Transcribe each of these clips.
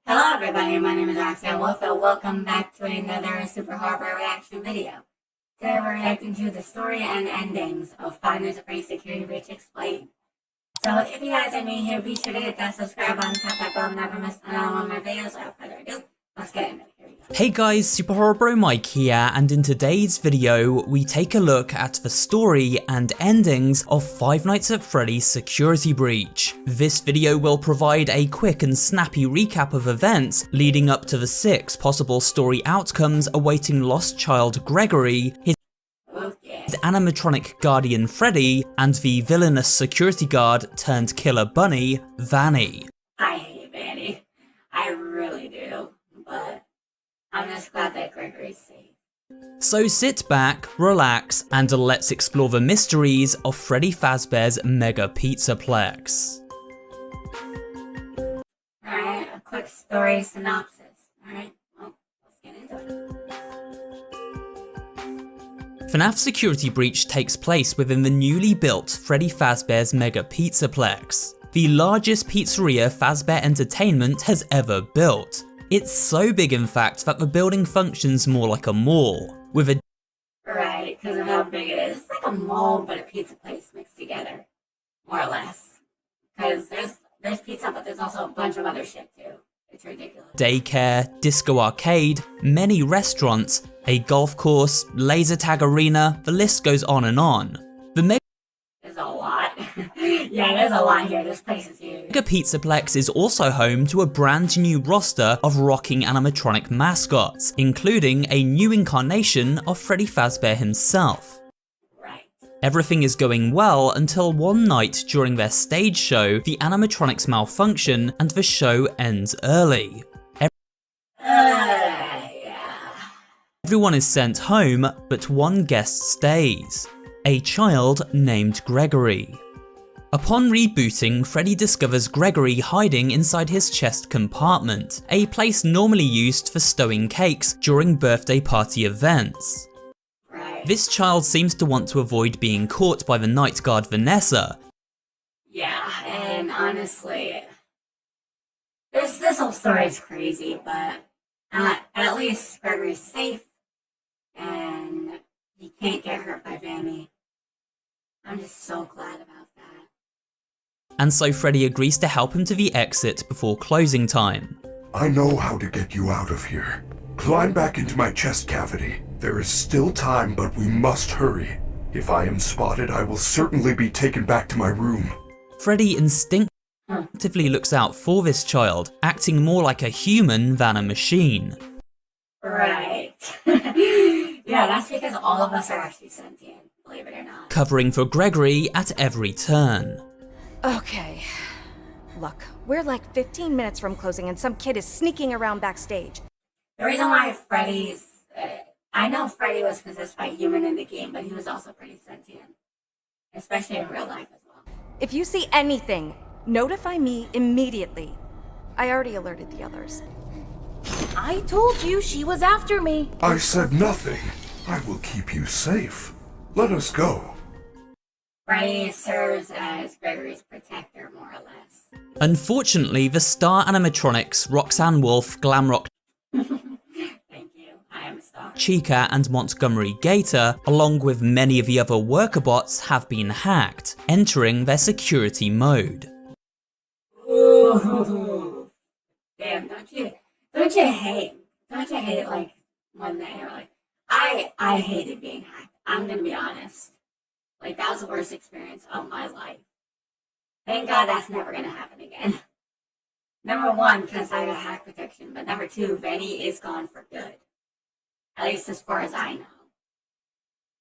Hello everybody, my name is Roxanne and welcome back to another SuperHorrorBro reaction video. Today we're reacting to the story and endings of Five Nights at Freddy's Security Breach Explained. So if you guys are new here, be sure to hit that subscribe button, tap that bell, never miss another one of my videos. Without further ado, let's get into it. Here we go. Hey guys, SuperHorrorBro Mike here, and in today's video, we take a look at the story and endings of Five Nights at Freddy's Security Breach. This video will provide a quick and snappy recap of events leading up to the 6 possible story outcomes awaiting lost child Gregory, his animatronic guardian Freddy, and the villainous security guard turned killer bunny, Vanny. I hate Vanny. I really do, but I'm just glad that Gregory's safe. So sit back, relax, and let's explore the mysteries of Freddy Fazbear's Mega Pizzaplex. Alright, a quick story synopsis. Alright, well, let's get into it. FNAF Security Breach takes place within the newly built Freddy Fazbear's Mega Pizzaplex, the largest pizzeria Fazbear Entertainment has ever built. It's so big in fact that the building functions more like a mall, with a Right, because of how big it is. It's like a mall but a pizza place mixed together, more or less. Because there's pizza, but there's also a bunch of other shit too. It's ridiculous. Daycare, disco arcade, many restaurants, a golf course, laser tag arena, the list goes on and on. The Mega There's a lot. Yeah, there's a lot here. This place is huge. Mega Pizzaplex is also home to a brand new roster of rocking animatronic mascots, including a new incarnation of Freddy Fazbear himself. Right. Everything is going well until one night during their stage show, the animatronics malfunction and the show ends early. Yeah. Everyone is sent home, but one guest stays, a child named Gregory. Upon rebooting, Freddy discovers Gregory hiding inside his chest compartment, a place normally used for stowing cakes during birthday party events. Right. This child seems to want to avoid being caught by the night guard Vanessa. Yeah, and honestly, this whole story is crazy, but at least Gregory's safe, and he can't get hurt by Vanny. I'm just so glad about that. And so Freddy agrees to help him to the exit before closing time. I know how to get you out of here. Climb back into my chest cavity. There is still time, but we must hurry. If I am spotted, I will certainly be taken back to my room. Freddy instinctively looks out for this child, acting more like a human than a machine. Right. Yeah, that's because all of us are actually sentient, believe it or not. Covering for Gregory at every turn. Okay. Look, we're like 15 minutes from closing and some kid is sneaking around backstage. The reason why Freddy's... I know Freddy was possessed by a human in the game, but he was also pretty sentient. Especially in real life as well. If you see anything, notify me immediately. I already alerted the others. I told you she was after me. I said nothing. I will keep you safe. Let us go. Freddy serves as Gregory's protector, more or less. Unfortunately, the star animatronics Roxanne Wolf, Glamrock Thank you. I am a star. Chica, and Montgomery Gator, along with many of the other worker bots, have been hacked, entering their security mode. Ooh. Damn, don't you hate like when they are like, I hated being hacked. I'm gonna be honest. Like, that was the worst experience of my life. Thank God that's never gonna happen again. Number one, because I got hack protection, but number two, Vanny is gone for good. At least as far as I know.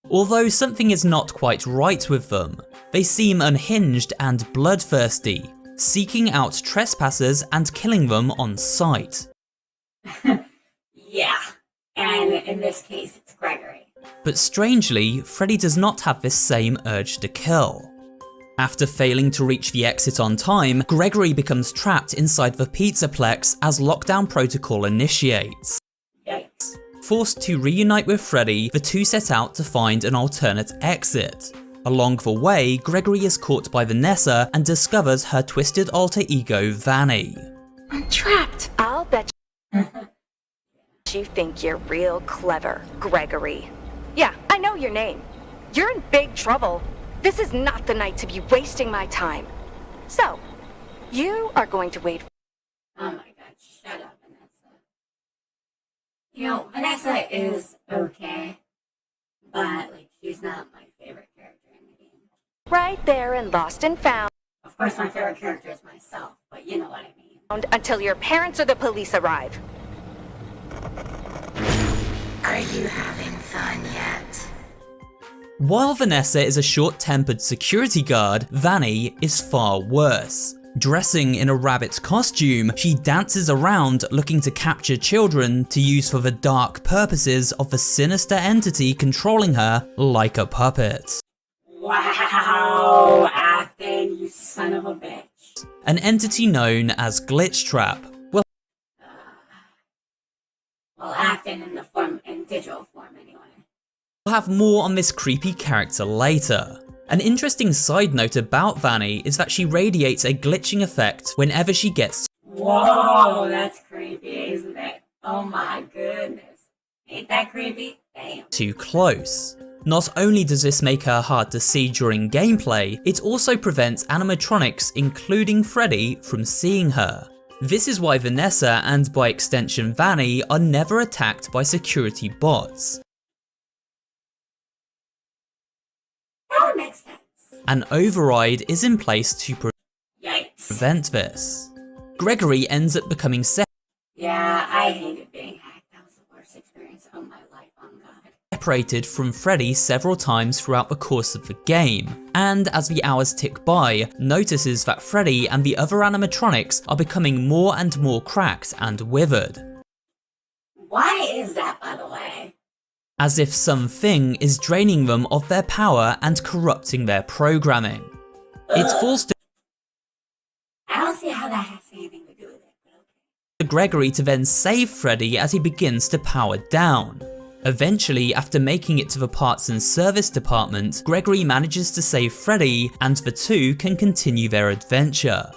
Although something is not quite right with them, they seem unhinged and bloodthirsty, seeking out trespassers and killing them on sight. Yeah, and in this case, it's Gregory. But strangely, Freddy does not have this same urge to kill. After failing to reach the exit on time, Gregory becomes trapped inside the Pizzaplex as lockdown protocol initiates. Yikes. Forced to reunite with Freddy, the two set out to find an alternate exit. Along the way, Gregory is caught by Vanessa and discovers her twisted alter ego Vanny. I'm trapped. I'll bet you think you're real clever, Gregory. Yeah, I know your name. You're in big trouble. This is not the night to be wasting my time. So, you are going to wait. Oh my god, shut up, Vanessa. You know, Vanessa is okay, but, like, she's not my favorite character in the game. Right there and lost and found. Of course, my favorite character is myself, but you know what I mean. Until your parents or the police arrive. Are you having fun yet? While Vanessa is a short-tempered security guard, Vanny is far worse. Dressing in a rabbit costume, she dances around looking to capture children to use for the dark purposes of the sinister entity controlling her like a puppet. Wow, Afton, you son of a bitch. An entity known as Glitch Trap. Well, Afton in digital form anyway. We'll have more on this creepy character later. An interesting side note about Vanny is that she radiates a glitching effect whenever she gets Whoa, that's creepy, isn't it? Oh my goodness. Ain't that creepy? Damn. too close. Not only does this make her hard to see during gameplay, it also prevents animatronics, including Freddy, from seeing her. This is why Vanessa and by extension Vanny are never attacked by security bots. That makes sense. An override is in place to Yikes. prevent this. Gregory ends up becoming Yeah, I hated being hacked. That was the worst experience of my life, oh god. separated from Freddy several times throughout the course of the game, and as the hours tick by, notices that Freddy and the other animatronics are becoming more and more cracked and withered. Why is that, by the way? As if something is draining them of their power and corrupting their programming. It falls to I don't see how that has anything to do with it, but okay. Gregory to then save Freddy as he begins to power down. Eventually, after making it to the parts and service department, Gregory manages to save Freddy and the two can continue their adventure.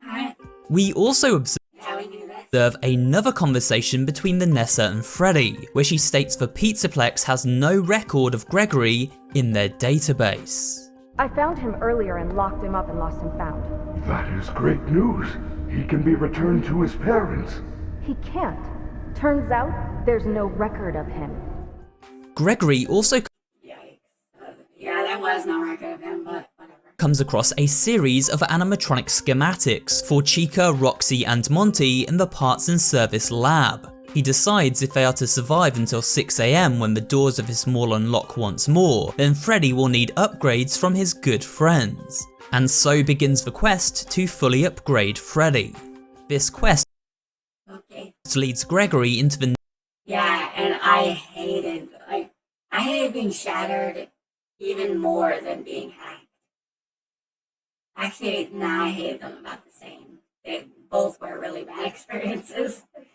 Alright, We also how we do this? observe another conversation between Vanessa and Freddy, where she states the Pizzaplex has no record of Gregory in their database. I found him earlier and locked him up and lost and found. That is great news. He can be returned to his parents. He can't. Turns out, there's no record of him. Gregory also Yikes. Yeah, there was no record of him, but whatever. comes across a series of animatronic schematics for Chica, Roxy and Monty in the parts and service lab. He decides if they are to survive until 6 AM when the doors of his mall unlock once more, then Freddy will need upgrades from his good friends. And so begins the quest to fully upgrade Freddy. This quest Okay. leads Gregory into the Yeah, and I hated being shattered even more than being hacked. Actually, I hated them about the same. They both were really bad experiences, if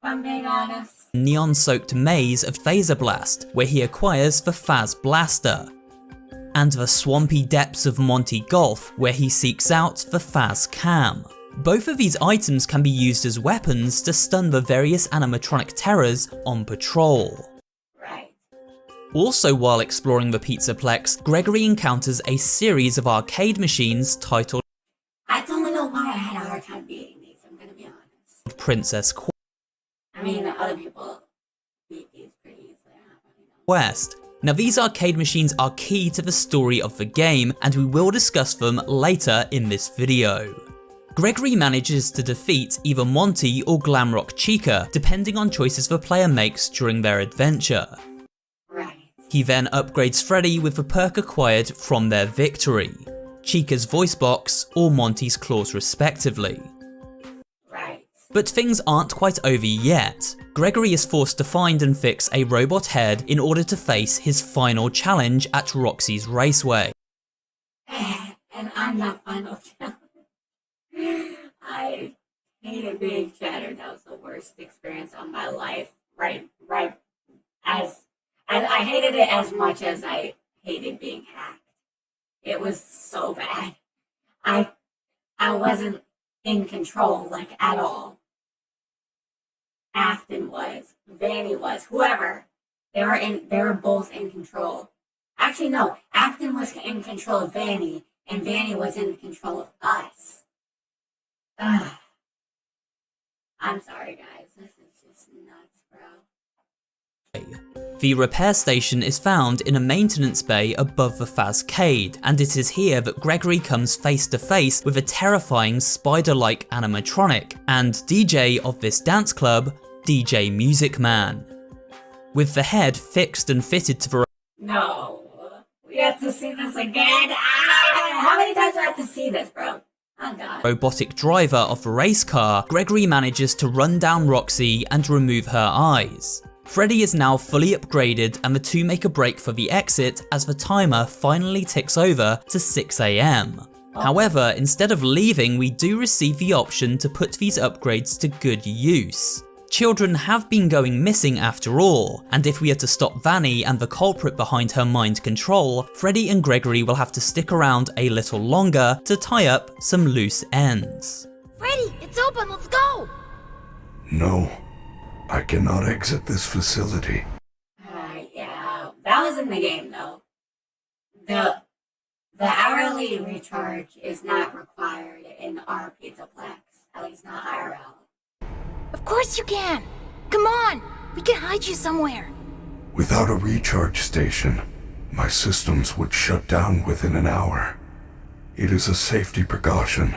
I'm being honest. neon-soaked maze of Phaser Blast, where he acquires the Phaz Blaster, and the swampy depths of Monty Golf, where he seeks out the Phaz Cam. Both of these items can be used as weapons to stun the various animatronic terrors on patrol. Right. Also, while exploring the Pizzaplex, Gregory encounters a series of arcade machines titled I don't know why I had a hard time beating these, I'm gonna be honest. Princess I mean, other people beat these pretty easily, I don't really know. Quest. Now these arcade machines are key to the story of the game, and we will discuss them later in this video. Gregory manages to defeat either Monty or Glamrock Chica, depending on choices the player makes during their adventure. Right. He then upgrades Freddy with the perk acquired from their victory, Chica's voice box or Monty's claws respectively. Right. But things aren't quite over yet. Gregory is forced to find and fix a robot head in order to face his final challenge at Roxy's Raceway. And I'm not final challenge. I hated being shattered. That was the worst experience of my life. Right. As I hated it as much as I hated being hacked. It was so bad. I wasn't in control, like, at all. Afton was, Vanny was, whoever. They were both in control. Actually, no, Afton was in control of Vanny, and Vanny was in control of us. Ugh. I'm sorry, guys. This is just nuts, bro. The repair station is found in a maintenance bay above the Fazcade, and it is here that Gregory comes face to face with a terrifying spider-like animatronic and DJ of this dance club, DJ Music Man. With the head fixed and fitted to the No. We have to see this again. How many times do I have to see this, bro? Oh, God. robotic driver of the race car, Gregory manages to run down Roxy and remove her eyes. Freddy is now fully upgraded and the two make a break for the exit as the timer finally ticks over to 6 AM. However, instead of leaving, we do receive the option to put these upgrades to good use. Children have been going missing after all, and if we are to stop Vanny and the culprit behind her mind control, Freddy and Gregory will have to stick around a little longer to tie up some loose ends. Freddy, it's open, let's go! No, I cannot exit this facility. Yeah, that was in the game, though. The hourly recharge is not required in our Pizzaplex, at least not IRL. Of course you can! Come on! We can hide you somewhere! Without a recharge station, my systems would shut down within an hour. It is a safety precaution.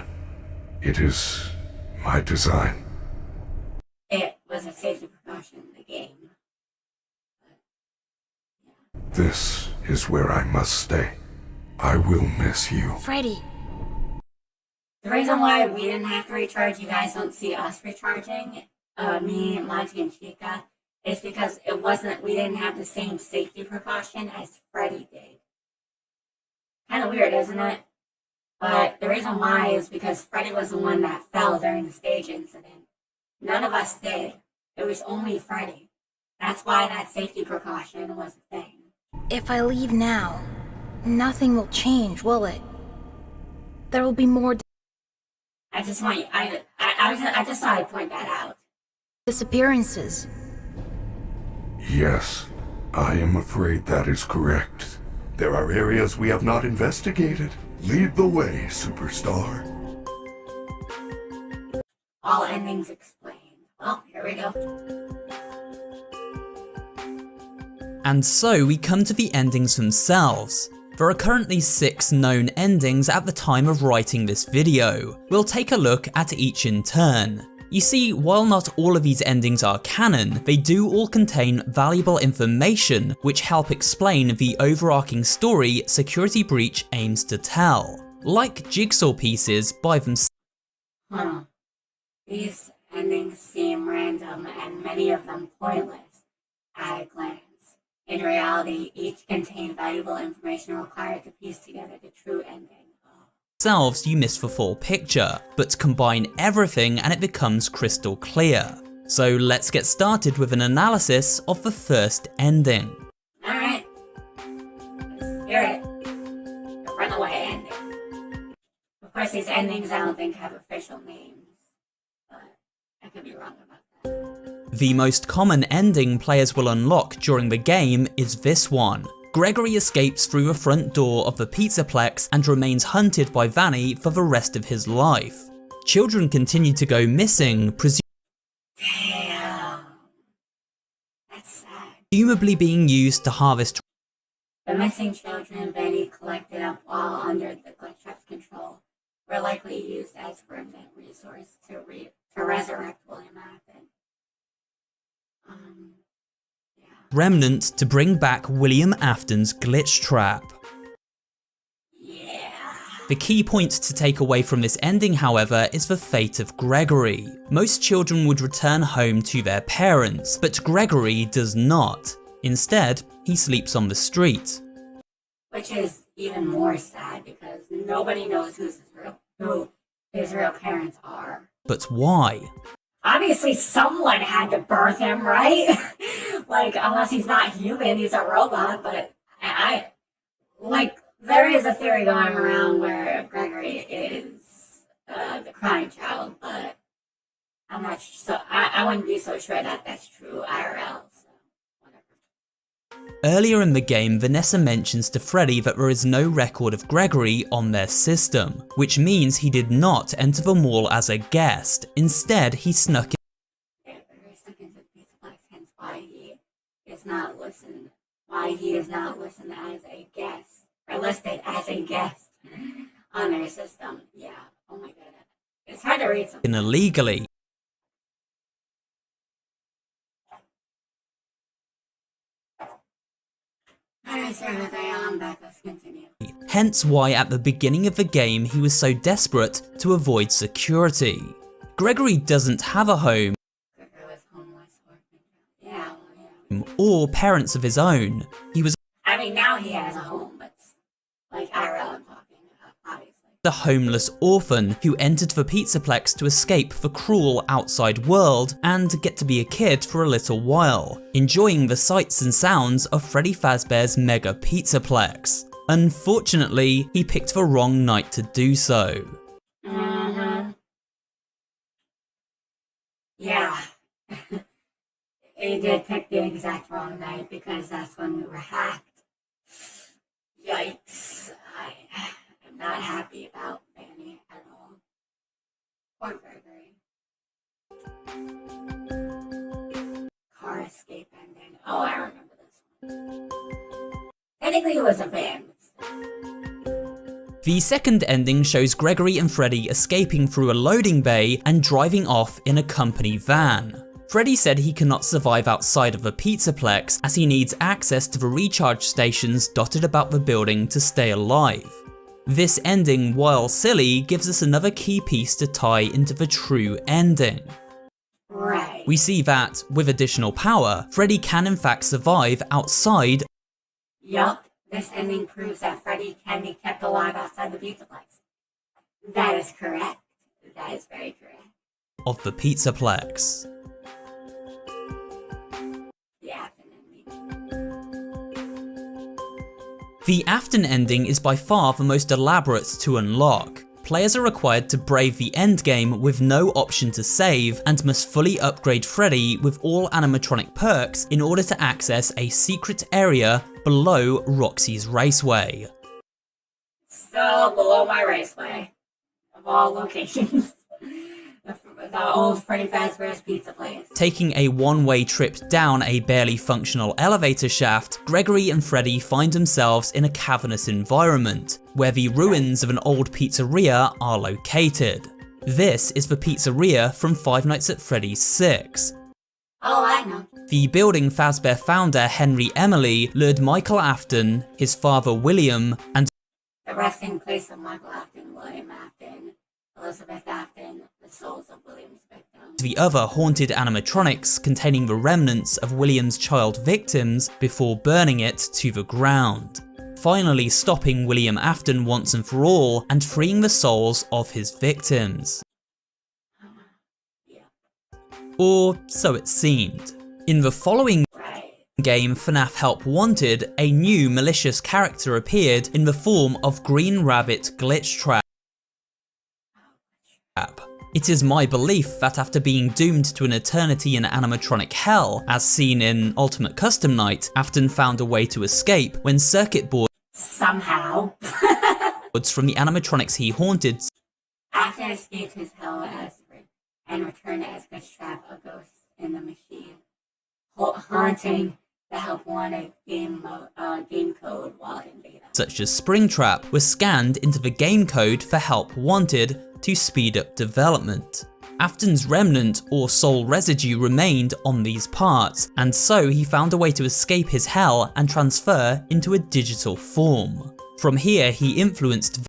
It is my design. It was a safety precaution in the game. This is where I must stay. I will miss you. Freddy. The reason why we didn't have to recharge, you guys don't see us recharging, me, Monty, and Chica, is because we didn't have the same safety precaution as Freddy did. Kind of weird, isn't it? But the reason why is because Freddy was the one that fell during the stage incident. None of us did. It was only Freddy. That's why that safety precaution was a thing. If I leave now, nothing will change, will it? There will be more I just thought I'd point that out. disappearances. Yes, I am afraid that is correct. There are areas we have not investigated. Lead the way, superstar. All endings explained. Well, here we go. And so we come to the endings themselves. There are currently 6 known endings at the time of writing this video. We'll take a look at each in turn. You see, while not all of these endings are canon, they do all contain valuable information which help explain the overarching story Security Breach aims to tell. Like jigsaw pieces by themselves. These endings seem random and many of them pointless at a glance. In reality, each contain valuable information required to piece together the true ending. You miss the full picture, but combine everything and it becomes crystal clear. So let's get started with an analysis of the first ending. Alright. Let's hear it. The runaway ending. Of course, these endings I don't think have official names, but I could be wrong about that. The most common ending players will unlock during the game is this one. Gregory escapes through the front door of the Pizzaplex and remains hunted by Vanny for the rest of his life. Children continue to go missing, Damn. That's sad. presumably being used to harvest. The missing children Vanny collected up while under the Glitchtrap's control were likely used as a remnant resource to resurrect William Afton. Remnant to bring back William Afton's glitch trap. Yeah. The key point to take away from this ending, however, is the fate of Gregory. Most children would return home to their parents, but Gregory does not. Instead, he sleeps on the street. Which is even more sad because nobody knows who his real parents are. But why? Obviously someone had to birth him, right? Like, unless he's not human, he's a robot, but there is a theory going around where Gregory is the crying child, but I'm not so I wouldn't be so sure that that's true IRL. So whatever. Earlier in the game, Vanessa mentions to Freddy that there is no record of Gregory on their system, which means he did not enter the mall as a guest. Instead, he snuck Yeah, he snuck into the pizza box, hence why he is not listed. Why he is not listed as a guest or listed as a guest on their system. Yeah. Oh my goodness. It's hard to read something. in illegally. Alright, sorry about that. I'm back. Let's continue. Hence why at the beginning of the game he was so desperate to avoid security. Gregory doesn't have a home Gregor was homeless. Yeah, well, yeah. or parents of his own. He was I mean, now he has a home, but like IRL, I'm talking, obviously. a homeless orphan who entered the Pizzaplex to escape the cruel outside world and get to be a kid for a little while, enjoying the sights and sounds of Freddy Fazbear's mega Pizzaplex. Unfortunately, he picked the wrong night to do so. Mm-hmm. Yeah. He did pick the exact wrong night because that's when we were hacked. Yikes. I am not happy about Fanny at all. Poor Gregory. Car escape ending. Oh, I remember this one. Technically it was a van, but still. The second ending shows Gregory and Freddy escaping through a loading bay and driving off in a company van. Freddy said he cannot survive outside of the Pizzaplex as he needs access to the recharge stations dotted about the building to stay alive. This ending, while silly, gives us another key piece to tie into the true ending. Right. We see that, with additional power, Freddy can in fact survive outside Yup, this ending proves that Freddy can be kept alive outside the Pizzaplex. That is correct. That is very correct. of the Pizzaplex. Yeah, The Afton ending is by far the most elaborate to unlock. Players are required to brave the endgame with no option to save and must fully upgrade Freddy with all animatronic perks in order to access a secret area below Roxy's raceway. so below my raceway of all locations. The old Freddy Fazbear's Pizza place. Taking a one-way trip down a barely functional elevator shaft, Gregory and Freddy find themselves in a cavernous environment, where the ruins of an old pizzeria are located. This is the pizzeria from Five Nights at Freddy's 6. Oh, I know. The building Fazbear founder Henry Emily lured Michael Afton, his father William, and The resting place of Michael Afton, William Afton, Elizabeth Afton, the souls of William's victims. the other haunted animatronics containing the remnants of William's child victims before burning it to the ground, finally stopping William Afton once and for all and freeing the souls of his victims. Yeah. Or so it seemed. In the following Right. game FNAF Help Wanted, a new malicious character appeared in the form of Green Rabbit Glitch Trap. It is my belief that after being doomed to an eternity in animatronic hell, as seen in Ultimate Custom Night, Afton found a way to escape when circuit boards Somehow. from the animatronics he haunted Afton escaped his hell and returned as Glitch Trap, a ghost in the machine, haunting the Help Wanted game code while in beta. such as Springtrap were scanned into the game code for Help Wanted to speed up development. Afton's remnant or soul residue remained on these parts, and so he found a way to escape his hell and transfer into a digital form. From here he influenced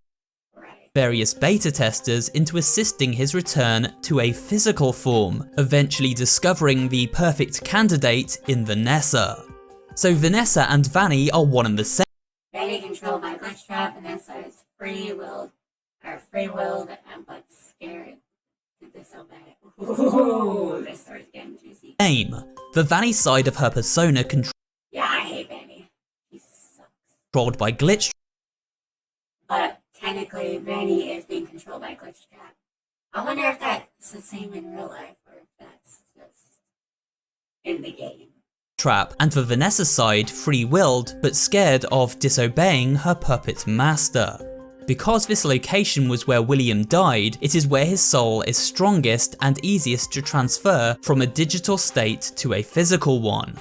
various beta testers into assisting his return to a physical form, eventually discovering the perfect candidate in Vanessa. So Vanessa and Vanny are one and the same. Vanny controlled by Glitch Trap, Vanessa is free-willed, but scared to disobey. Ooh, this story's getting juicy. The Vanny side of her persona Yeah, I hate Vanny. He sucks. controlled by Glitch But technically, Vanny is being controlled by Glitch Trap. I wonder if that's the same in real life or if that's just in the game. Trap, and for Vanessa's side, free-willed, but scared of disobeying her puppet master. Because this location was where William died, it is where his soul is strongest and easiest to transfer from a digital state to a physical one.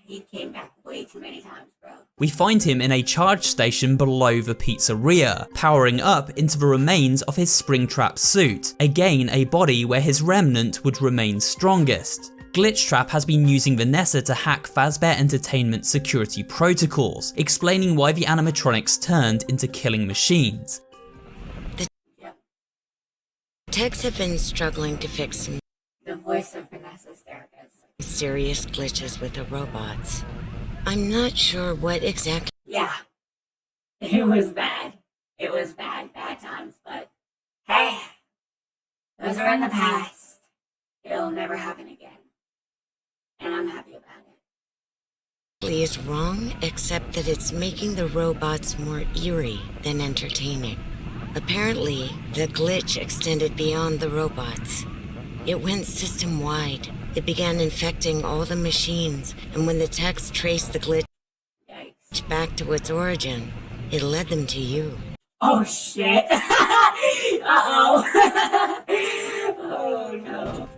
He came back way too many times, bro. We find him in a charge station below the pizzeria, powering up into the remains of his Springtrap suit, again a body where his remnant would remain strongest. Glitchtrap has been using Vanessa to hack Fazbear Entertainment's security protocols, explaining why the animatronics turned into killing machines. Techs have been struggling to fix some The voice of Vanessa's therapist. serious glitches with the robots. I'm not sure what exactly. Yeah. It was bad. It was bad times, but hey, those are in the past. It'll never happen again. And I'm happy about it. Is wrong, except that it's making the robots more eerie than entertaining. Apparently, the glitch extended beyond the robots. It went system-wide. It began infecting all the machines, and when the techs traced the glitch Yikes. back to its origin, it led them to you. Oh shit. Uh-oh. Oh no.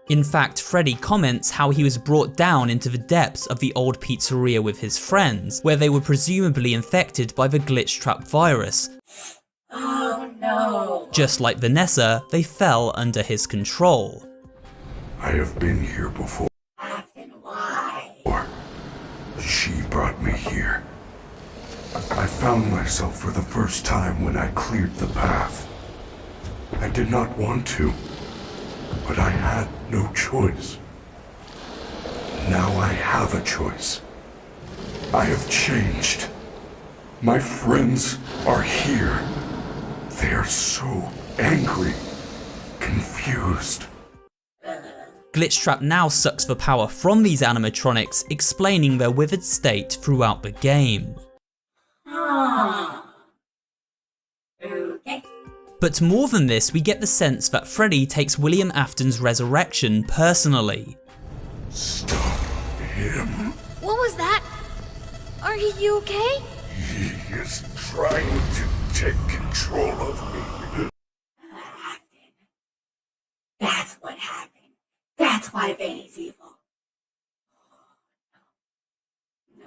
In fact, Freddy comments how he was brought down into the depths of the old pizzeria with his friends, where they were presumably infected by the Glitchtrap virus. Oh no. Just like Vanessa, they fell under his control. I have been here before. Afton, why? She brought me here. I found myself for the first time when I cleared the path. I did not want to, but I had no choice. Now I have a choice. I have changed. My friends are here. They are so angry, confused. Glitchtrap now sucks the power from these animatronics, explaining their withered state throughout the game. Okay. But more than this, we get the sense that Freddy takes William Afton's resurrection personally. Stop him. What was that? Are you okay? He is trying to take control of me. Afton. That's what happened. That's why Vanny's evil.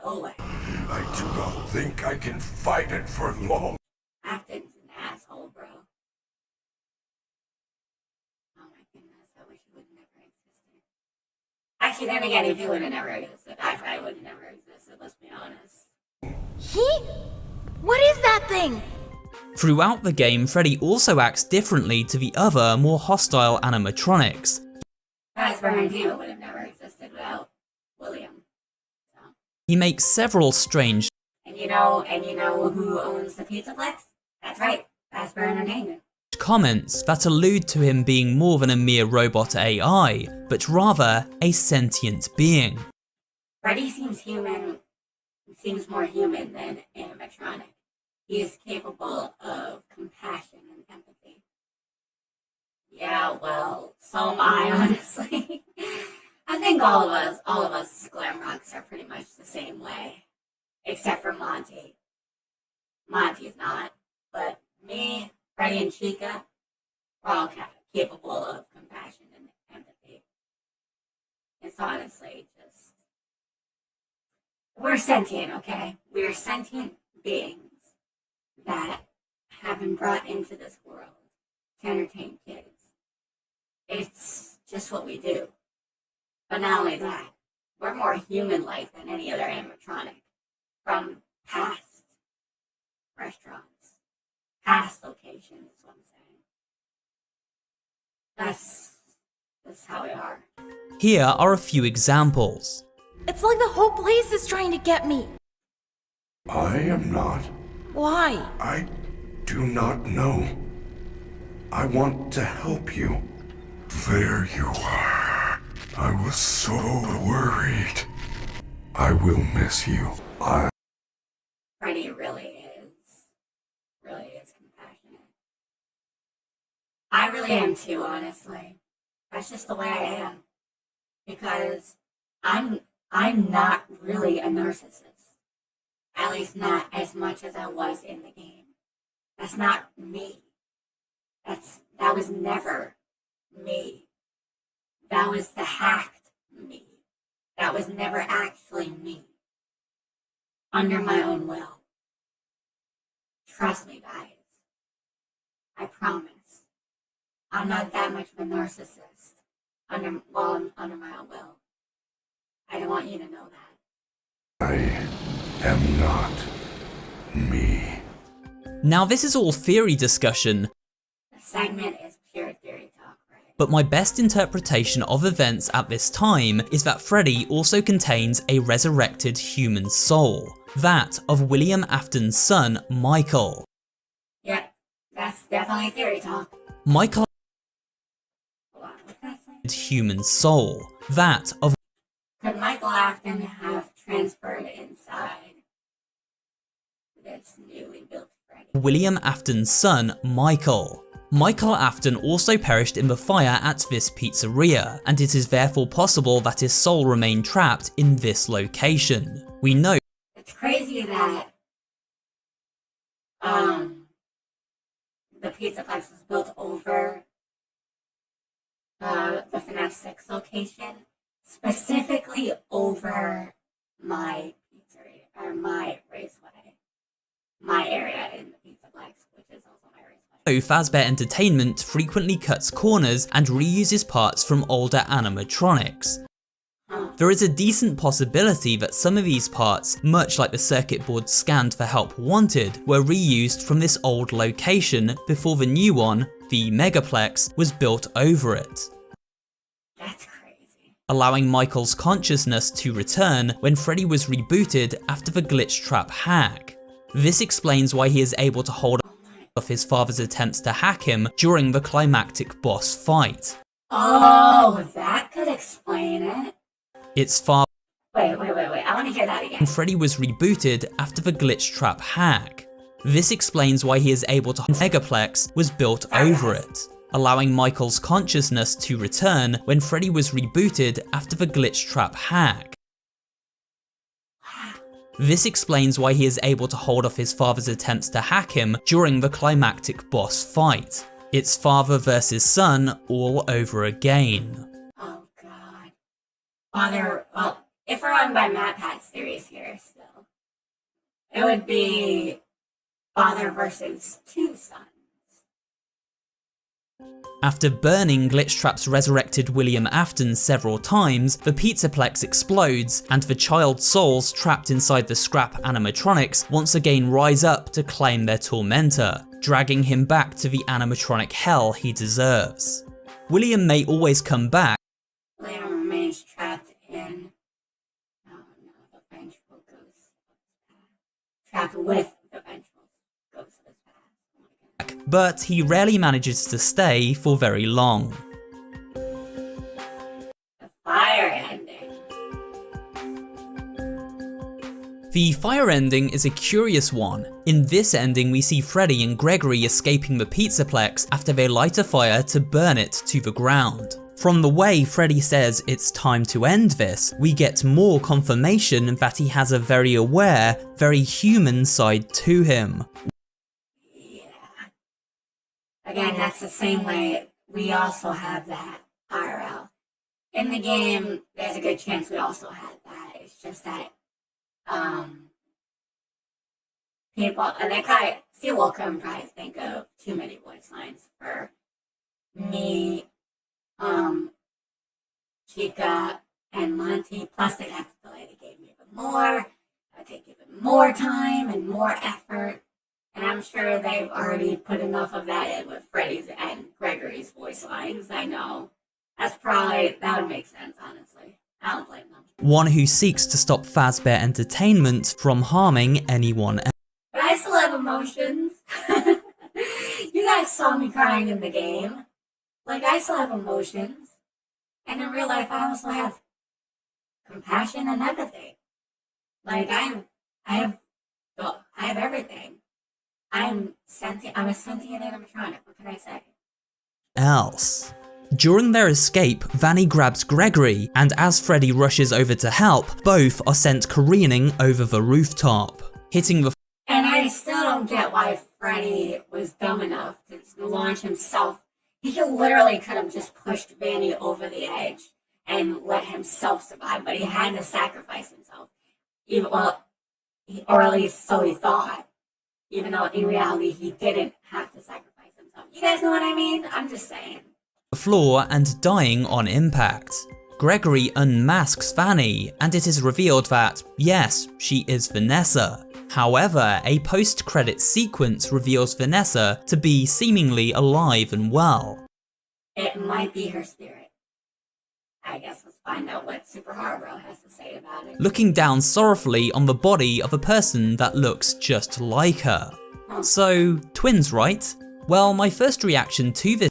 No way. I do not think I can fight it for long. Afton's an asshole, bro. Oh my goodness, I wish he would have never existed. Actually, then again, if he would have never existed, I probably would have never existed, let's be honest. He? What is that thing? Throughout the game, Freddy also acts differently to the other, more hostile animatronics. Fazbear and Dino would have never existed without William. So. He makes several strange And you know who owns the Pizzaplex? That's right, Fazbear Entertainment. comments that allude to him being more than a mere robot AI, but rather a sentient being. Freddy seems more human than animatronic. He is capable of compassion and empathy. Yeah, well, so am I, honestly. I think all of us glam rocks are pretty much the same way. Except for Monty. Monty's not. But me, Freddy, and Chica, we're all capable of compassion and empathy. It's honestly just... We're sentient, okay? We're sentient beings that have been brought into this world to entertain kids. It's just what we do. But not only that, we're more human-like than any other animatronic from past restaurants, past locations, is what I'm saying. That's how we are. Here are a few examples. It's like the whole place is trying to get me. I am not. Why? I do not know. I want to help you. There you are. I was so worried. I will miss you. Freddy really to, honestly. That's just the way I am. Because I'm not really a narcissist. At least not as much as I was in the game. That's not me. That was never me. That was the hacked me. That was never actually me. Under my own will. Trust me, guys. I promise. I'm not that much of a narcissist. I'm under my own will. I don't want you to know that. I am not me. Now this is all theory discussion, The segment is pure theory talk, right? but my best interpretation of events at this time is that Freddy also contains a resurrected human soul, that of William Afton's son, Michael. Yep, that's definitely theory talk. Michael Hold on, what did I say? human soul, that of Could Michael Afton have transferred inside this newly built Freddy? William Afton's son, Michael. Michael Afton also perished in the fire at this pizzeria, and it is therefore possible that his soul remained trapped in this location. We know It's crazy that the Pizzaplex was built over the FNAF 6 location, specifically over my pizzeria, or my raceway, my area in the Pizzaplex, which is also my raceway. Fazbear Entertainment frequently cuts corners and reuses parts from older animatronics. There is a decent possibility that some of these parts, much like the circuit board scanned for help wanted, were reused from this old location before the new one, the Megaplex, was built over it, That's crazy. allowing Michael's consciousness to return when Freddy was rebooted after the glitch trap hack. This explains why he is able to hold off his father's attempts to hack him during the climactic boss fight. Oh, that could explain it. It's far Wait. I want to hear that again. when Freddy was rebooted after the glitch trap hack. This explains why he is able to Megaplex was built over it, allowing Michael's consciousness to return when Freddy was rebooted after the glitch trap hack. This explains why he is able to hold off his father's attempts to hack him during the climactic boss fight. It's father versus son all over again. Oh god. Father, well, if we're on by Matt Pat's theories here still, it would be father versus two sons. After burning Glitch Trap's resurrected William Afton several times, the Pizzaplex explodes, and the child souls trapped inside the scrap animatronics once again rise up to claim their tormentor, dragging him back to the animatronic hell he deserves. William may always come back, William remains trapped in the vengeful ghost of his past. Trapped with the vengeful ghost of his past. Oh my god. but he rarely manages to stay for very long. The fire ending. The fire ending is a curious one. In this ending we see Freddy and Gregory escaping the Pizzaplex after they light a fire to burn it to the ground. From the way Freddy says it's time to end this, we get more confirmation that he has a very aware, very human side to him. Yeah. Again, that's the same way we also have that IRL. In the game, there's a good chance we also had that. It's just that people, and they probably, Steve Wilcom probably think of too many voice lines for me, Chica, and Monty. Plus, they have to delay the game even more. It would take even more time and more effort. And I'm sure they've already put enough of that in with Freddy's and Gregory's voice lines. I know. That would make sense, honestly. I don't blame them. One who seeks to stop Fazbear Entertainment from harming anyone else. But I still have emotions. You guys saw me crying in the game. Like, I still have emotions. And in real life, I also have compassion and empathy. Like, I have everything. I'm a sentient animatronic. What can I say? else. During their escape, Vanny grabs Gregory, and as Freddy rushes over to help, both are sent careening over the rooftop, hitting the And I still don't get why Freddy was dumb enough to launch himself. He literally could have just pushed Vanny over the edge and let himself survive, but he had to sacrifice himself. Or at least so he thought. Even though in reality he didn't have to sacrifice himself. You guys know what I mean? I'm just saying. the floor and dying on impact. Gregory unmasks Vanny, and it is revealed that, yes, she is Vanessa. However, a post-credits sequence reveals Vanessa to be seemingly alive and well. It might be her spirit. I guess let's find out what SuperHorrorBro has to say about it. Looking down sorrowfully on the body of a person that looks just like her. So, twins, right? Well, my first reaction to this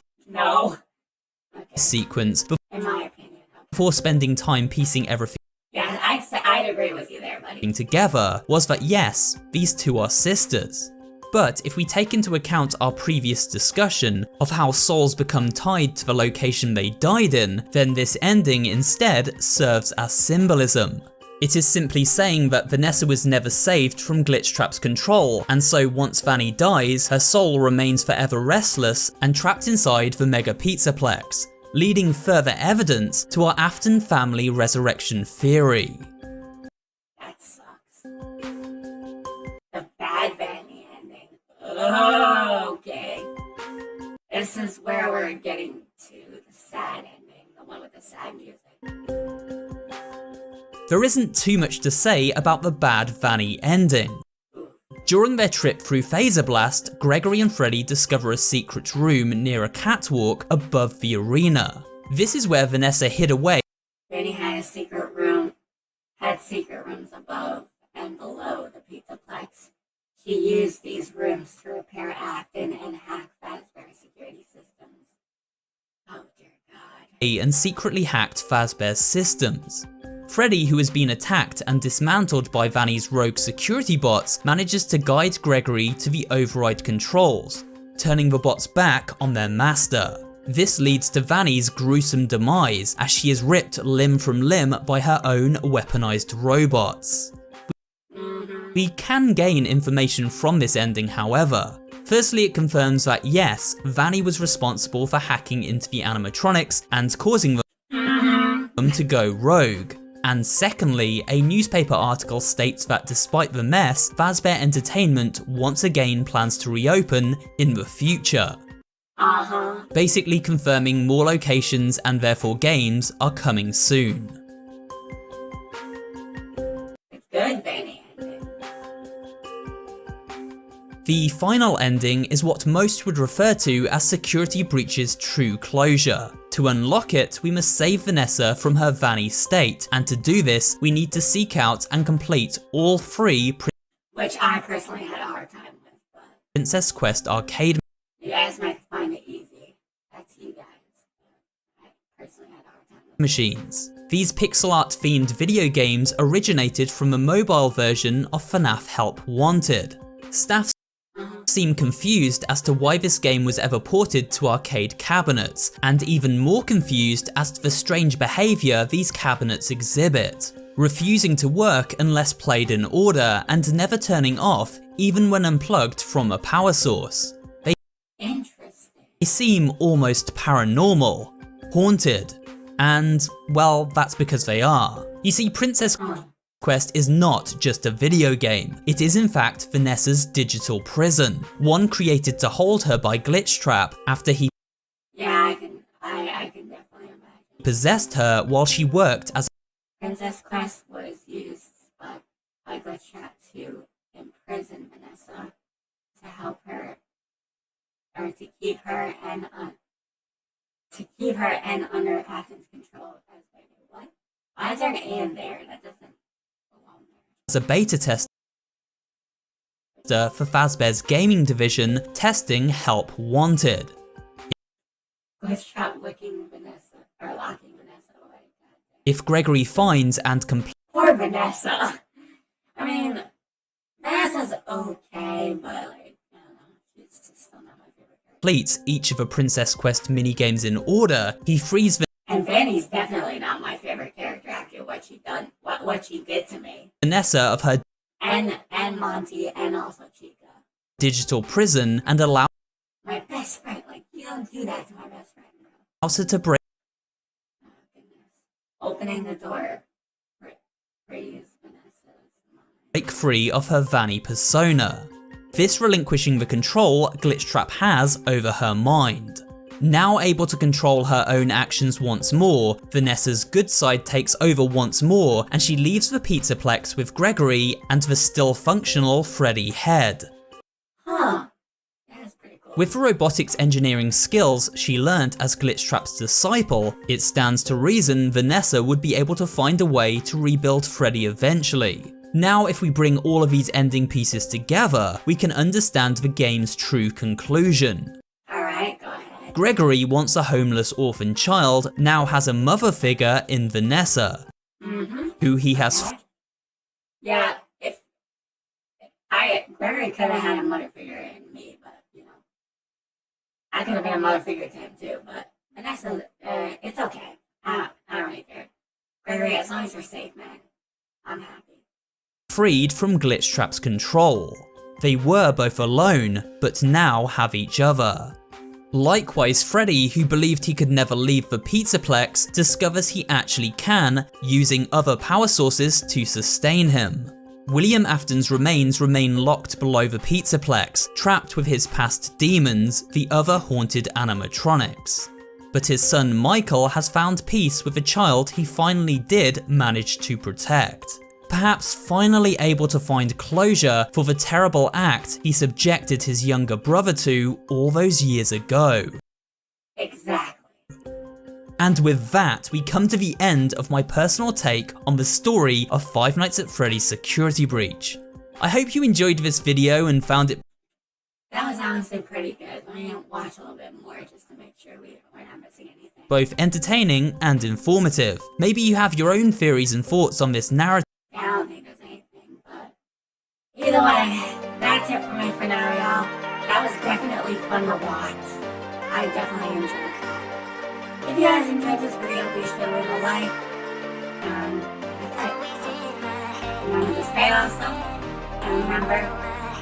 sequence, in my opinion, before spending time piecing everything yeah, I'd agree with you there, buddy. together, was that yes, these two are sisters. But if we take into account our previous discussion of how souls become tied to the location they died in, then this ending instead serves as symbolism. It is simply saying that Vanessa was never saved from Glitchtrap's control, and so once Vanny dies, her soul remains forever restless and trapped inside the Mega Pizzaplex, leading further evidence to our Afton family resurrection theory. That sucks. The bad Vanny ending. Okay. This is where we're getting to the sad ending, the one with the sad music. There isn't too much to say about the bad Vanny ending. During their trip through Phaser Blast, Gregory and Freddy discover a secret room near a catwalk above the arena. This is where Vanessa hid away. Vanny had secret rooms above and below the Pizzaplex. She used these rooms to repair Afton and hack Fazbear's security systems. Oh dear God. And secretly hacked Fazbear's systems. Freddy, who has been attacked and dismantled by Vanny's rogue security bots, manages to guide Gregory to the override controls, turning the bots back on their master. This leads to Vanny's gruesome demise, as she is ripped limb from limb by her own weaponized robots. We can gain information from this ending, however. Firstly, it confirms that yes, Vanny was responsible for hacking into the animatronics and causing them to go rogue. And secondly, a newspaper article states that despite the mess, Fazbear Entertainment once again plans to reopen in the future. Basically confirming more locations and therefore games are coming soon. Good Vanny ending. The final ending is what most would refer to as Security Breach's true closure. To unlock it, we must save Vanessa from her Vanny state, and to do this, we need to seek out and complete all 3 Which I personally had a hard time with, but Princess Quest arcade you guys might find it easy. That's you guys. But I personally had a hard time with it. machines. These pixel art themed video games originated from the mobile version of FNAF Help Wanted. Staff seem confused as to why this game was ever ported to arcade cabinets, and even more confused as to the strange behaviour these cabinets exhibit, refusing to work unless played in order and never turning off even when unplugged from a power source. They seem almost paranormal, haunted, and, well, that's because they are. You see, Princess Quest is not just a video game, it is in fact Vanessa's digital prison, one created to hold her by Glitchtrap after he I can definitely imagine. possessed her while she worked as Princess Quest was used by Glitchtrap to imprison Vanessa, to help her, or to keep her and under Afton's control. What? Why is there an A in there? That doesn't belong there. as a beta tester for Fazbear's gaming division, testing Help Wanted. Glitchtrap locking Vanessa away. If Gregory finds and completes Poor Vanessa. I mean, Vanessa's okay, but like, I don't know, she's just still not my favorite completes each of the Princess Quest minigames in order, he frees And Vanny's definitely not my favorite character after what she did to me. Vanessa of her And Monty and also Chica. digital prison and allows My best friend, like, you don't do that to my best friend, bro. her to break Oh, goodness. Opening the door. Freeze Vanessa's free of her Vanny persona. This relinquishing the control Glitchtrap has over her mind. Now able to control her own actions once more, Vanessa's good side takes over once more and she leaves the Pizzaplex with Gregory and the still functional Freddy head. Huh. That's pretty cool. With the robotics engineering skills she learnt as Glitchtrap's disciple, it stands to reason Vanessa would be able to find a way to rebuild Freddy eventually. Now if we bring all of these ending pieces together, we can understand the game's true conclusion. Alright, go ahead. Gregory, once a homeless orphan child, now has a mother figure in Vanessa, who he has Yeah, if Gregory could have had a mother figure in me, but, you know, I could have been a mother figure to him too, but Vanessa, it's okay. I don't really care. Gregory, as long as you're safe, man, I'm happy. freed from Glitchtrap's control. They were both alone, but now have each other. Likewise, Freddy, who believed he could never leave the Pizzaplex, discovers he actually can, using other power sources to sustain him. William Afton's remains remain locked below the Pizzaplex, trapped with his past demons, the other haunted animatronics. But his son Michael has found peace with the child he finally did manage to protect. Perhaps finally able to find closure for the terrible act he subjected his younger brother to all those years ago. Exactly. And with that, we come to the end of my personal take on the story of Five Nights at Freddy's Security Breach. I hope you enjoyed this video and found it That was honestly pretty good. Let me watch a little bit more just to make sure we're not missing anything. both entertaining and informative. Maybe you have your own theories and thoughts on this narrative. I don't think there's anything, but either way, that's it for me for now, y'all. That was definitely fun to watch. I definitely enjoyed that. If you guys enjoyed this video, be sure to leave a like. That's it. Remember to stay awesome. And remember,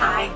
I